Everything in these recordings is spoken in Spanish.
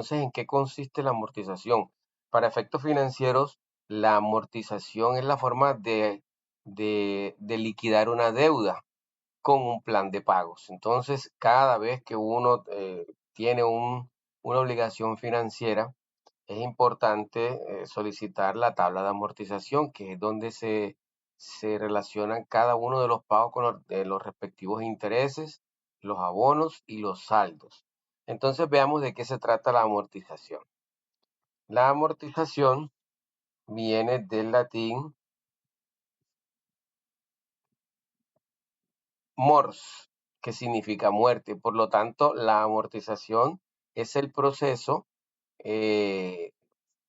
Entonces, ¿en qué consiste la amortización? Para efectos financieros, la amortización es la forma de liquidar una deuda con un plan de pagos. Entonces, cada vez que uno tiene una obligación financiera, es importante solicitar la tabla de amortización, que es donde se relacionan cada uno de los pagos con los respectivos intereses, los abonos y los saldos. Entonces veamos de qué se trata la amortización. La amortización viene del latín mors, que significa muerte. Por lo tanto, la amortización es el proceso eh,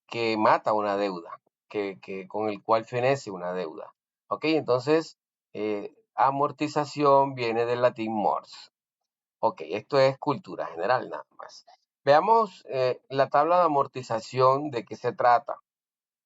que mata una deuda, con el cual fenece una deuda. ¿Ok? Entonces, amortización viene del latín mors. Ok, esto es cultura general nada más. Veamos la tabla de amortización, de qué se trata.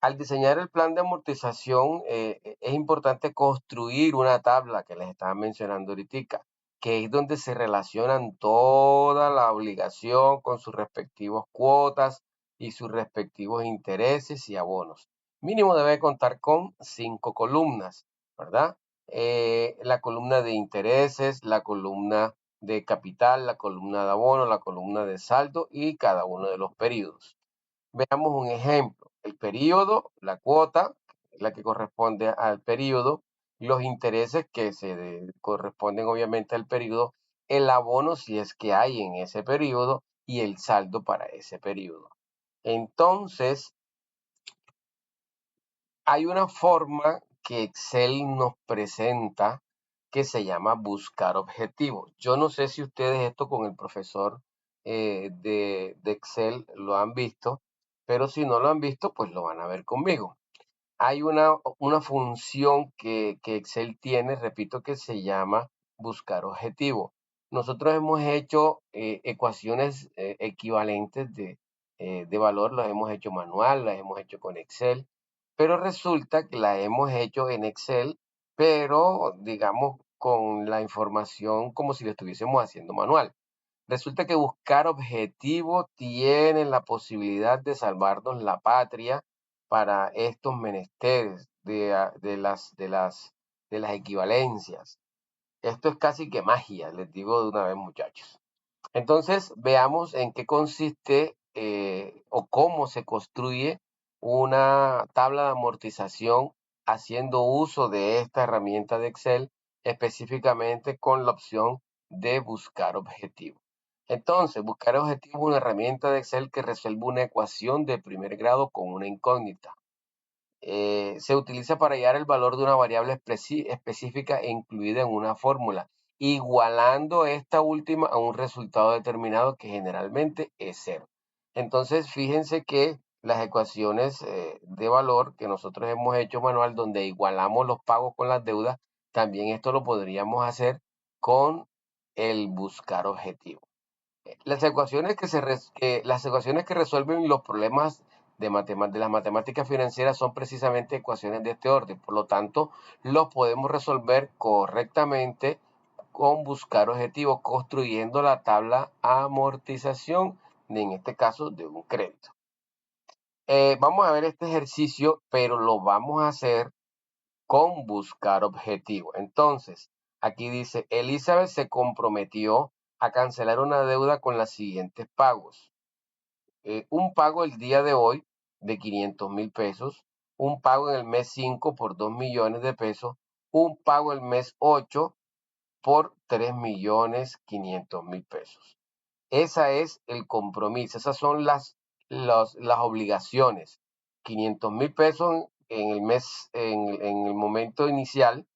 Al diseñar el plan de amortización, es importante construir una tabla que les estaba mencionando ahorita, que es donde se relacionan toda la obligación con sus respectivos cuotas y sus respectivos intereses y abonos. Mínimo debe contar con 5 columnas, ¿verdad? La columna de intereses, la columna de capital, la columna de abono, la columna de saldo y cada uno de los periodos. Veamos un ejemplo. El periodo, la cuota, la que corresponde al periodo, los intereses que corresponden obviamente al periodo, el abono si es que hay en ese periodo y el saldo para ese periodo. Entonces, hay una forma que Excel nos presenta que se llama buscar objetivos. Yo no sé si ustedes esto con el profesor de Excel lo han visto, pero si no lo han visto, pues lo van a ver conmigo. Hay una función que Excel tiene, repito, que se llama buscar objetivo. Nosotros hemos hecho ecuaciones equivalentes de valor, las hemos hecho manual, las hemos hecho con Excel, pero resulta que las hemos hecho en Excel, pero digamos con la información como si lo estuviésemos haciendo manual. Resulta que buscar objetivo tiene la posibilidad de salvarnos la patria para estos menesteres de las equivalencias. Esto es casi que magia, les digo de una vez, muchachos. Entonces, veamos en qué consiste o cómo se construye una tabla de amortización haciendo uso de esta herramienta de Excel, específicamente con la opción de buscar objetivo. Entonces, buscar objetivo es una herramienta de Excel que resuelve una ecuación de primer grado con una incógnita. Se utiliza para hallar el valor de una variable específica e incluida en una fórmula, igualando esta última a un resultado determinado que generalmente es cero. Entonces, fíjense que las ecuaciones de valor que nosotros hemos hecho manual, donde igualamos los pagos con las deudas, también esto lo podríamos hacer con el buscar objetivo. Las ecuaciones que resuelven los problemas de las matemáticas financieras son precisamente ecuaciones de este orden. Por lo tanto, los podemos resolver correctamente con buscar objetivos, construyendo la tabla amortización, en este caso de un crédito. Vamos a ver este ejercicio, pero lo vamos a hacer con buscar objetivo. Entonces, aquí dice, Elizabeth se comprometió a cancelar una deuda con los siguientes pagos. Un pago el día de hoy de 500,000 pesos, un pago en el mes 5 por 2 millones de pesos, un pago el mes 8 por 3,500,000 pesos. Ese es el compromiso, esas son las obligaciones. 500,000 pesos en el mes, en el momento inicial,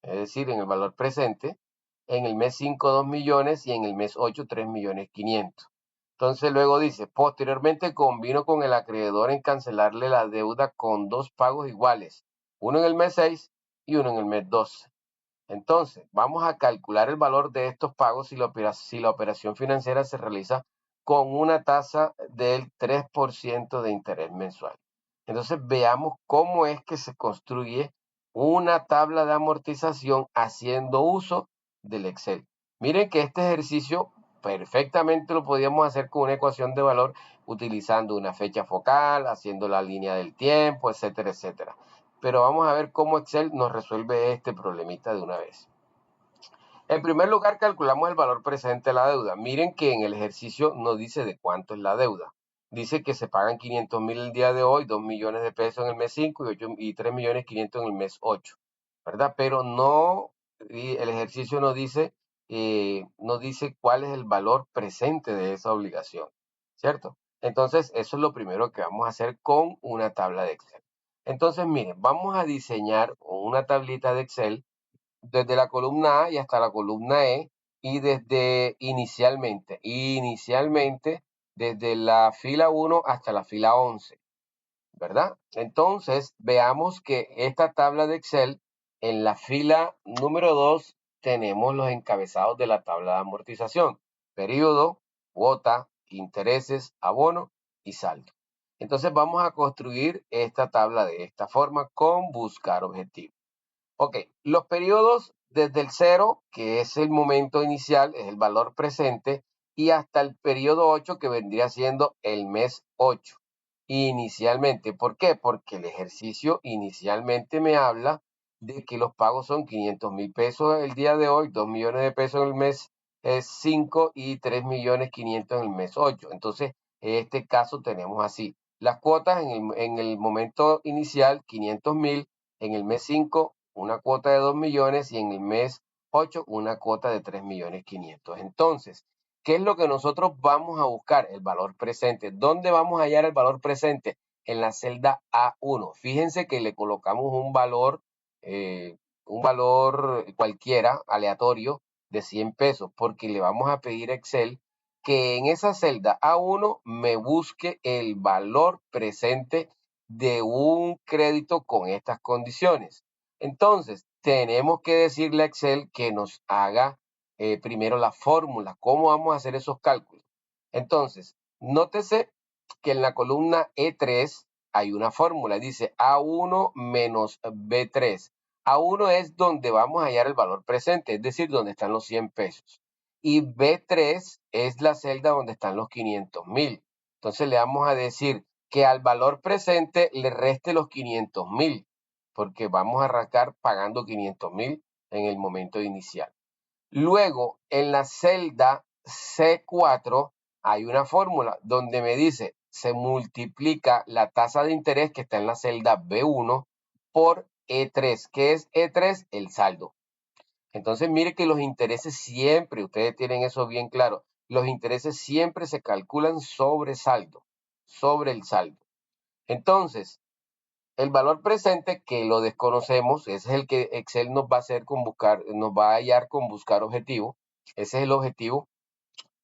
es decir, en el valor presente, en el mes 5 2 millones y en el mes 8 3,500,000. Entonces luego dice, posteriormente convino con el acreedor en cancelarle la deuda con dos pagos iguales, uno en el mes 6 y uno en el mes 12. Entonces, vamos a calcular el valor de estos pagos si la operación financiera se realiza con una tasa del 3% de interés mensual. Entonces, veamos cómo es que se construye una tabla de amortización haciendo uso del Excel. Miren que este ejercicio perfectamente lo podíamos hacer con una ecuación de valor utilizando una fecha focal, haciendo la línea del tiempo, etcétera, etcétera. Pero vamos a ver cómo Excel nos resuelve este problemita de una vez. En primer lugar, calculamos el valor presente de la deuda. Miren que en el ejercicio no dice de cuánto es la deuda. Dice que se pagan 500,000 el día de hoy, 2 millones de pesos en el mes 5 y 3 millones 500 en el mes 8, ¿verdad? Pero no, el ejercicio no dice cuál es el valor presente de esa obligación, ¿cierto? Entonces, eso es lo primero que vamos a hacer con una tabla de Excel. Entonces, miren, vamos a diseñar una tablita de Excel desde la columna A y hasta la columna E y desde inicialmente desde la fila 1 hasta la fila 11, ¿verdad? Entonces, veamos que esta tabla de Excel, en la fila número 2 tenemos los encabezados de la tabla de amortización: periodo, cuota, intereses, abono y saldo. Entonces vamos a construir esta tabla de esta forma con buscar objetivo. Ok, los periodos desde el 0, que es el momento inicial, es el valor presente, y hasta el periodo 8, que vendría siendo el mes 8. Inicialmente, ¿por qué? Porque el ejercicio inicialmente me habla de que los pagos son 500,000 pesos el día de hoy, 2 millones de pesos en el mes 5 y 3 millones 500 en el mes 8. Entonces, en este caso tenemos así. Las cuotas en el momento inicial, 500,000, en el mes 5 una cuota de 2 millones y en el mes 8 una cuota de 3 millones 500. Entonces, ¿qué es lo que nosotros vamos a buscar? El valor presente. ¿Dónde vamos a hallar el valor presente? En la celda A1. Fíjense que le colocamos un valor cualquiera, aleatorio, de 100 pesos, porque le vamos a pedir a Excel que en esa celda A1 me busque el valor presente de un crédito con estas condiciones. Entonces, tenemos que decirle a Excel que nos haga primero la fórmula, cómo vamos a hacer esos cálculos. Entonces, nótese que en la columna E3 hay una fórmula, dice A1 menos B3. A1 es donde vamos a hallar el valor presente, es decir, donde están los 100 pesos. Y B3 es la celda donde están los 500,000. Entonces le vamos a decir que al valor presente le reste los 500,000, porque vamos a arrancar pagando 500,000 en el momento inicial. Luego, en la celda C4 hay una fórmula donde me dice, se multiplica la tasa de interés que está en la celda B1 por E3. ¿Qué es E3? El saldo. Entonces, mire que los intereses siempre, ustedes tienen eso bien claro, los intereses siempre se calculan sobre saldo, sobre el saldo. Entonces, el valor presente, que lo desconocemos, ese es el que Excel nos va a hacer con buscar, nos va a hallar con buscar objetivo. Ese es el objetivo,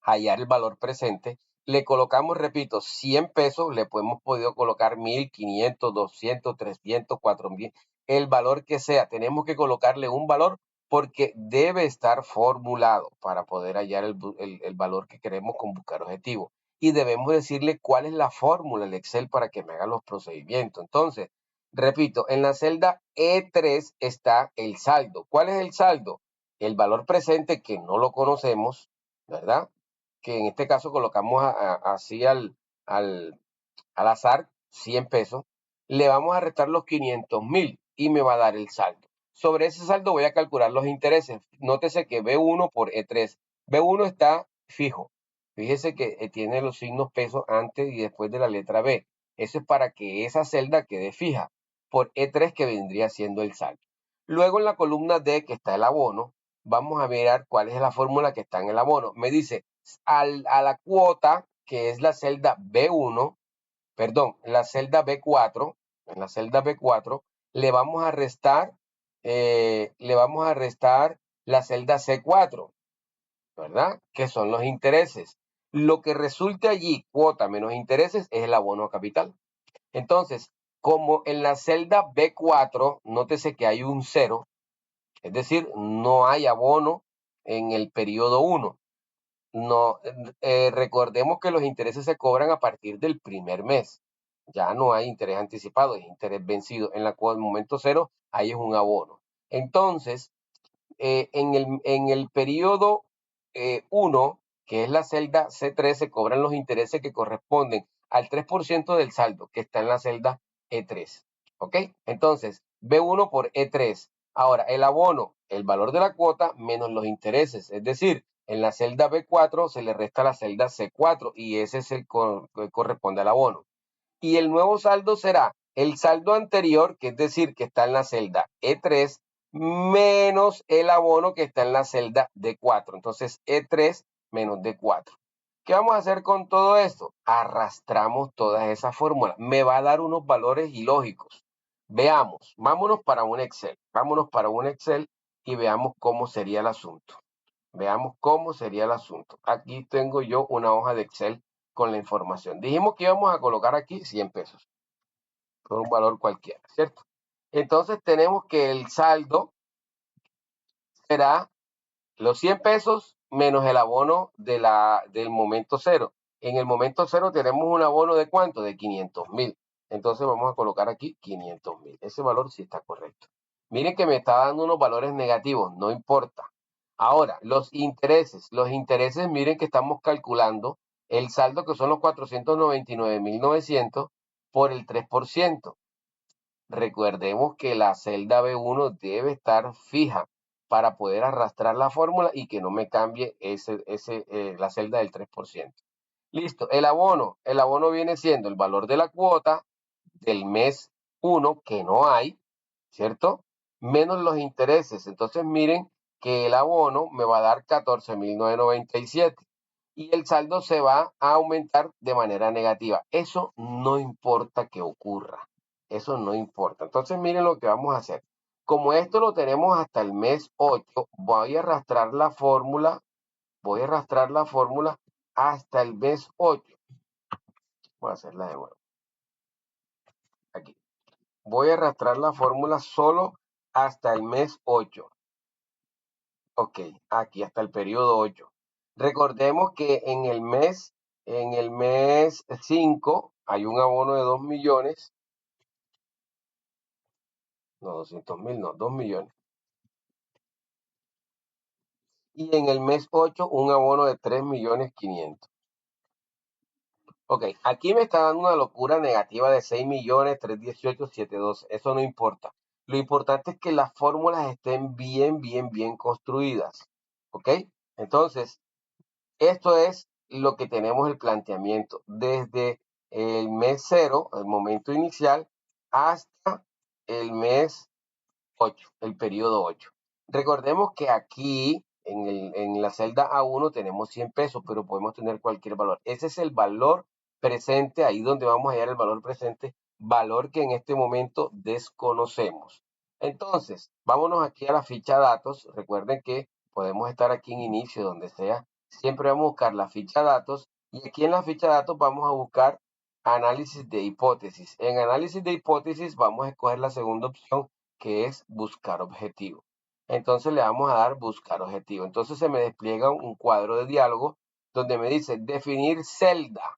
hallar el valor presente. Le colocamos, repito, 100 pesos, le hemos podido colocar 1,500, 200, 300, 4,000, el valor que sea. Tenemos que colocarle un valor porque debe estar formulado para poder hallar el valor que queremos con buscar objetivo. Y debemos decirle cuál es la fórmula del Excel para que me haga los procedimientos. Entonces, repito, en la celda E3 está el saldo. ¿Cuál es el saldo? El valor presente, que no lo conocemos, ¿verdad? Que en este caso colocamos así al azar 100 pesos, le vamos a restar los 500,000 y me va a dar el saldo. Sobre ese saldo voy a calcular los intereses. Nótese que B1 por E3. B1 está fijo. Fíjese que tiene los signos pesos antes y después de la letra B. Eso es para que esa celda quede fija. Por E3, que vendría siendo el saldo. Luego en la columna D, que está el abono, vamos a mirar cuál es la fórmula que está en el abono. Me dice, a la cuota, que es la celda B1, perdón, en la celda B4, le vamos a restar, la celda C4, ¿verdad? Que son los intereses. Lo que resulte allí, cuota menos intereses, es el abono capital. Entonces, como en la celda B4, nótese que hay un 0, es decir, no hay abono en el periodo 1. No, recordemos que los intereses se cobran a partir del primer mes. Ya no hay interés anticipado, es interés vencido. En la cual, momento 0, ahí es un abono. Entonces, en el periodo 1, que es la celda C3, se cobran los intereses que corresponden al 3% del saldo que está en la celda E3. ¿Ok? Entonces, B1 por E3. Ahora, el abono, el valor de la cuota menos los intereses. Es decir, en la celda B4 se le resta la celda C4 y ese es el que corresponde al abono. Y el nuevo saldo será el saldo anterior, que es decir, que está en la celda E3, menos el abono que está en la celda D4. Entonces, E3 menos D4. ¿Qué vamos a hacer con todo esto? Arrastramos todas esas fórmulas. Me va a dar unos valores ilógicos. Veamos, vámonos para un Excel. Vámonos para un Excel y veamos cómo sería el asunto. Veamos cómo sería el asunto. Aquí tengo yo una hoja de Excel con la información. Dijimos que íbamos a colocar aquí 100 pesos por un valor cualquiera, ¿cierto? Entonces tenemos que el saldo será los 100 pesos menos el abono del momento cero. En el momento cero tenemos un abono de ¿cuánto? De 500.000. Entonces vamos a colocar aquí 500.000. Ese valor sí está correcto. Miren que me está dando unos valores negativos, no importa. Ahora, los intereses, miren que estamos calculando el saldo que son los 499.900 por el 3%. Recordemos que la celda B1 debe estar fija para poder arrastrar la fórmula y que no me cambie la celda del 3%. Listo, el abono viene siendo el valor de la cuota del mes 1, que no hay, ¿cierto? Menos los intereses. Entonces miren que el abono me va a dar 14.997 y el saldo se va a aumentar de manera negativa. Eso no importa que ocurra. Eso no importa. Entonces miren lo que vamos a hacer. Como esto lo tenemos hasta el mes 8, voy a arrastrar la fórmula. Voy a arrastrar la fórmula hasta el mes 8. Voy a hacerla de nuevo. Aquí. Voy a arrastrar la fórmula solo hasta el mes 8. Ok, aquí hasta el periodo 8. Recordemos que en el mes 5 hay un abono de 2 millones, no 200.000, no, 2 millones. Y en el mes 8 un abono de 3.500.000. Ok, aquí me está dando una locura negativa de 6.318.712. Eso no importa. Lo importante es que las fórmulas estén bien, bien, bien construidas. ¿Ok? Entonces, esto es lo que tenemos el planteamiento desde el mes 0, el momento inicial, hasta el mes 8, el periodo 8. Recordemos que aquí en la celda A1 tenemos 100 pesos, pero podemos tener cualquier valor. Ese es el valor presente, ahí donde vamos a hallar el valor presente, valor que en este momento desconocemos. Entonces, vámonos aquí a la ficha datos. Recuerden que podemos estar aquí en inicio, donde sea. Siempre vamos a buscar la ficha datos y aquí en la ficha datos vamos a buscar análisis de hipótesis. En análisis de hipótesis vamos a escoger la segunda opción, que es buscar objetivo. Entonces le vamos a dar buscar objetivo. Entonces se me despliega un cuadro de diálogo donde me dice definir celda.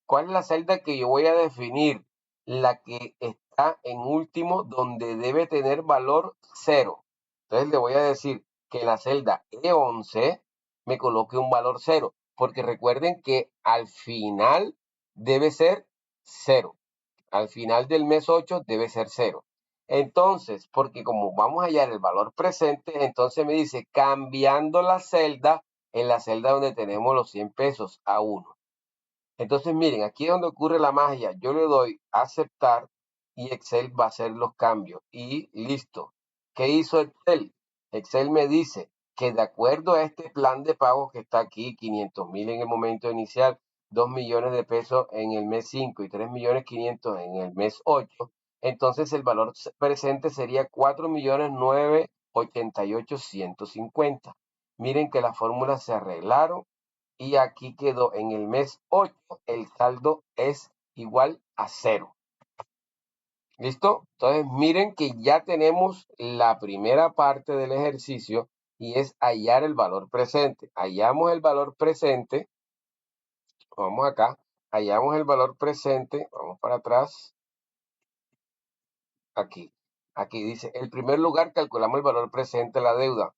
¿Cuál es la celda que yo voy a definir? La que está en último, donde debe tener valor 0. Entonces le voy a decir que la celda E11 me coloque un valor 0, porque recuerden que al final debe ser 0. Al final del mes 8 debe ser 0. Entonces, porque como vamos a hallar el valor presente, entonces me dice cambiando la celda en la celda donde tenemos los 100 pesos a 1. Entonces, miren, aquí es donde ocurre la magia. Yo le doy a aceptar y Excel va a hacer los cambios. Y listo. ¿Qué hizo Excel? Excel me dice que de acuerdo a este plan de pago que está aquí, 500.000 en el momento inicial, 2 millones de pesos en el mes 5 y 3.500.000 en el mes 8, entonces el valor presente sería 4.988.150. Miren que las fórmulas se arreglaron y aquí quedó en el mes 8, el saldo es igual a 0. ¿Listo? Entonces miren que ya tenemos la primera parte del ejercicio y es hallar el valor presente. Hallamos el valor presente, vamos acá, hallamos el valor presente, vamos para atrás, aquí. Aquí dice, en primer lugar calculamos el valor presente de la deuda.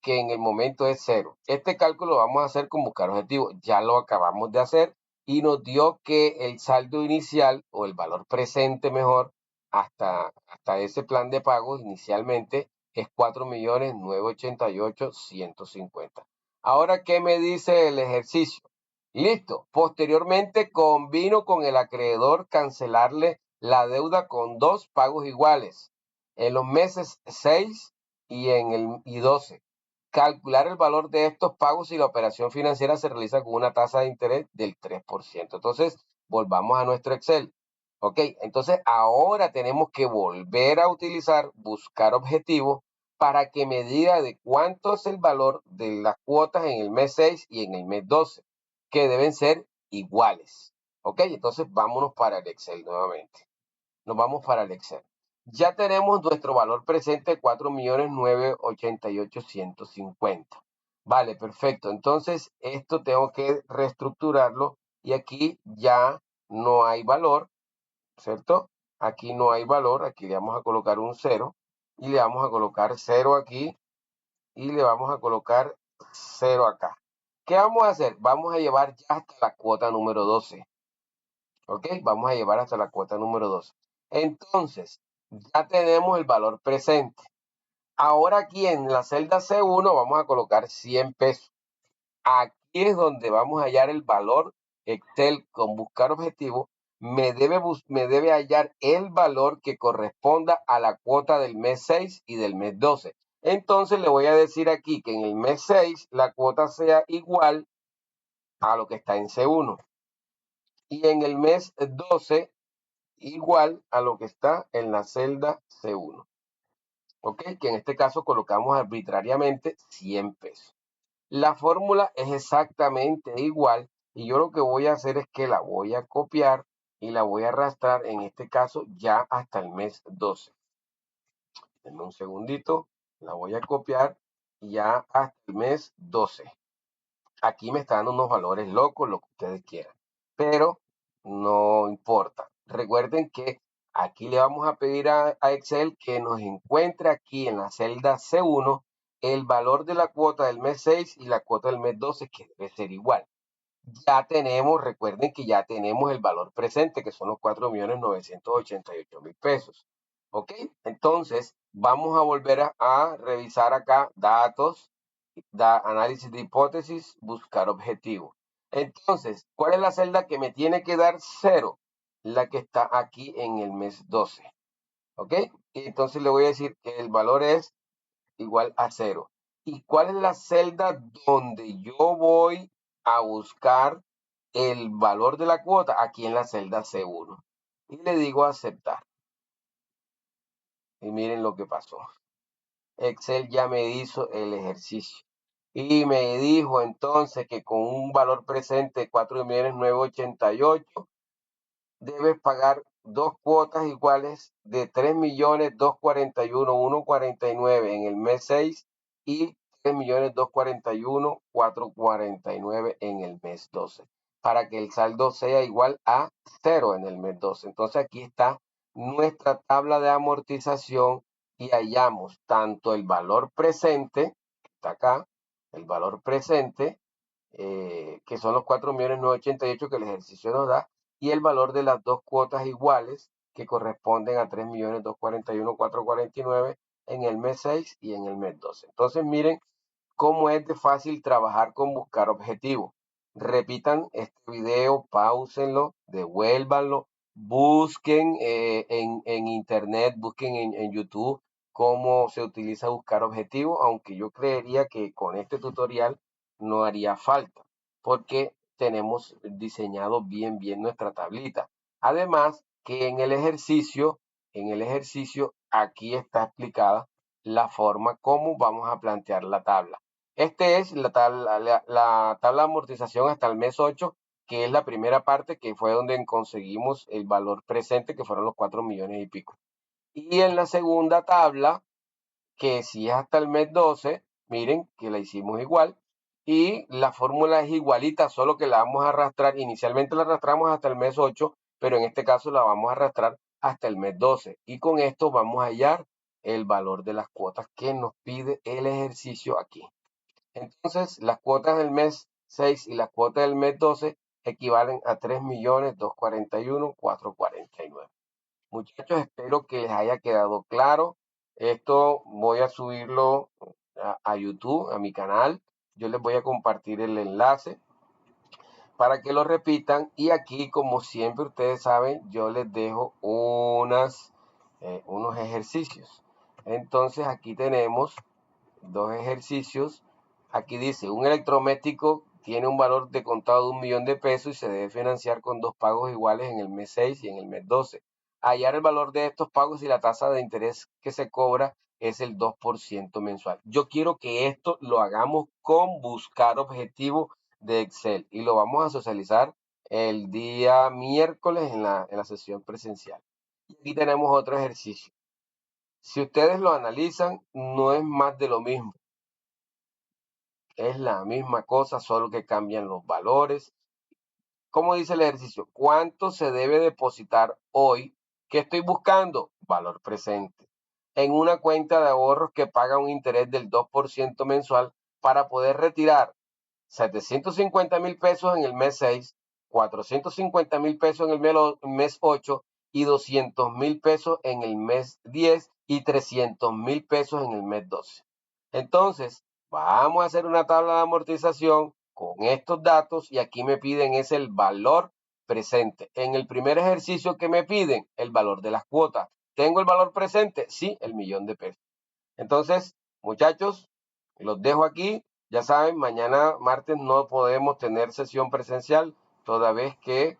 que en el momento es 0. Este cálculo lo vamos a hacer con buscar objetivo. Ya lo acabamos de hacer y nos dio que el saldo inicial o el valor presente mejor hasta ese plan de pagos inicialmente es 4.988.150. Ahora, ¿qué me dice el ejercicio? Listo. Posteriormente combino con el acreedor cancelarle la deuda con 2 pagos iguales en los meses 6 y 12. Calcular el valor de estos pagos si la operación financiera se realiza con una tasa de interés del 3%. Entonces, volvamos a nuestro Excel. Ok, entonces ahora tenemos que volver a utilizar buscar objetivos para que me diga de cuánto es el valor de las cuotas en el mes 6 y en el mes 12, que deben ser iguales. Ok, entonces vámonos para el Excel nuevamente. Nos vamos para el Excel. Ya tenemos nuestro valor presente, 4.988.150. Vale, perfecto. Entonces, esto tengo que reestructurarlo y aquí ya no hay valor, ¿cierto? Aquí no hay valor, aquí le vamos a colocar un 0 y le vamos a colocar 0 aquí y le vamos a colocar 0 acá. ¿Qué vamos a hacer? Vamos a llevar ya hasta la cuota número 12. ¿Ok? Vamos a llevar hasta la cuota número 12. Entonces, ya tenemos el valor presente. Ahora aquí en la celda C1 vamos a colocar 100 pesos. Aquí es donde vamos a hallar el valor. Excel con buscar objetivo me debe hallar el valor que corresponda a la cuota del mes 6 y del mes 12. Entonces le voy a decir aquí que en el mes 6 la cuota sea igual a lo que está en C1 y en el mes 12 igual a lo que está en la celda C1. ¿Ok? Que en este caso colocamos arbitrariamente 100 pesos. La fórmula es exactamente igual y yo lo que voy a hacer es que la voy a copiar y la voy a arrastrar en este caso ya hasta el mes 12. Denme un segundito, la voy a copiar ya hasta el mes 12. Aquí me está dando unos valores locos, lo que ustedes quieran, pero no importa. Recuerden que aquí le vamos a pedir a Excel que nos encuentre aquí en la celda C1 el valor de la cuota del mes 6 y la cuota del mes 12, que debe ser igual. Ya tenemos, recuerden que ya tenemos el valor presente, que son los 4.988.000 pesos. ¿Ok? Entonces, vamos a volver a revisar acá datos, análisis de hipótesis, buscar objetivo. Entonces, ¿cuál es la celda que me tiene que dar 0? La que está aquí en el mes 12. ¿Ok? Entonces le voy a decir que el valor es igual a 0. ¿Y cuál es la celda donde yo voy a buscar el valor de la cuota? Aquí en la celda C1. Y le digo aceptar. Y miren lo que pasó. Excel ya me hizo el ejercicio. Y me dijo entonces que con un valor presente de 4.988.000 debes pagar dos cuotas iguales de 3.241.149 en el mes 6 y 3.241.449 en el mes 12, para que el saldo sea igual a 0 en el mes 12. Entonces aquí está nuestra tabla de amortización y hallamos tanto el valor presente, que está acá, el valor presente, que son los 4.988.000 que el ejercicio nos da, y el valor de las dos cuotas iguales que corresponden a 3.241.449 en el mes 6 y en el mes 12. Entonces miren cómo es de fácil trabajar con buscar objetivos. Repitan este video, pausenlo, devuélvanlo, busquen en internet, busquen en YouTube cómo se utiliza buscar objetivos, aunque yo creería que con este tutorial no haría falta, porque tenemos diseñado bien nuestra tablita. Además que en el ejercicio aquí está explicada la forma como vamos a plantear la tabla. Este es la tabla de amortización hasta el mes 8, que es la primera parte, que fue donde conseguimos el valor presente, que fueron los 4 millones y pico. Y en la segunda tabla, que si es hasta el mes 12, miren que la hicimos igual. Y la fórmula es igualita, solo que la vamos a arrastrar. Inicialmente la arrastramos hasta el mes 8, pero en este caso la vamos a arrastrar hasta el mes 12. Y con esto vamos a hallar el valor de las cuotas que nos pide el ejercicio aquí. Entonces, las cuotas del mes 6 y las cuotas del mes 12 equivalen a 3.241.449. Muchachos, espero que les haya quedado claro. Esto voy a subirlo a YouTube, a mi canal. Yo les voy a compartir el enlace para que lo repitan. Y aquí, como siempre ustedes saben, yo les dejo unos ejercicios. Entonces, aquí tenemos dos ejercicios. Aquí dice, un electrodoméstico tiene un valor de contado de 1.000.000 de pesos y se debe financiar con dos pagos iguales en el mes 6 y en el mes 12. Hallar el valor de estos pagos y la tasa de interés que se cobra es el 2% mensual. Yo quiero que esto lo hagamos con buscar objetivo de Excel y lo vamos a socializar el día miércoles en la sesión presencial. Y aquí tenemos otro ejercicio. Si ustedes lo analizan, no es más de lo mismo. Es la misma cosa, solo que cambian los valores. ¿Cómo dice el ejercicio? ¿Cuánto se debe depositar hoy? ¿Qué estoy buscando? Valor presente. En una cuenta de ahorros que paga un interés del 2% mensual para poder retirar 750.000 pesos en el mes 6, 450.000 pesos en el mes 8 y 200.000 pesos en el mes 10 y 300.000 pesos en el mes 12. Entonces, vamos a hacer una tabla de amortización con estos datos y aquí me piden es el valor presente. En el primer ejercicio que me piden, el valor de las cuotas. ¿Tengo el valor presente? Sí, el 1.000.000 de pesos. Entonces, muchachos, los dejo aquí. Ya saben, mañana martes no podemos tener sesión presencial, toda vez que,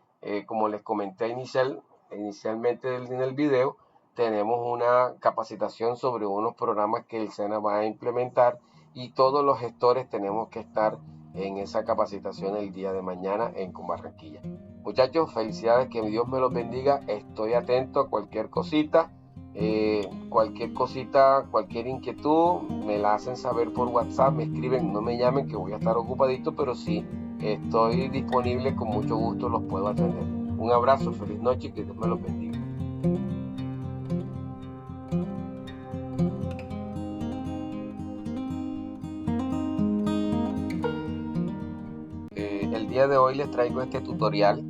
como les comenté inicialmente en el video, tenemos una capacitación sobre unos programas que el SENA va a implementar y todos los gestores tenemos que estar en esa capacitación el día de mañana en Barranquilla. Muchachos, felicidades, que Dios me los bendiga. Estoy atento a cualquier cosita. Cualquier cosita, cualquier inquietud, me la hacen saber por WhatsApp, me escriben, no me llamen que voy a estar ocupadito, pero sí estoy disponible, con mucho gusto los puedo atender. Un abrazo, feliz noche y que Dios me los bendiga. El día de hoy les traigo este tutorial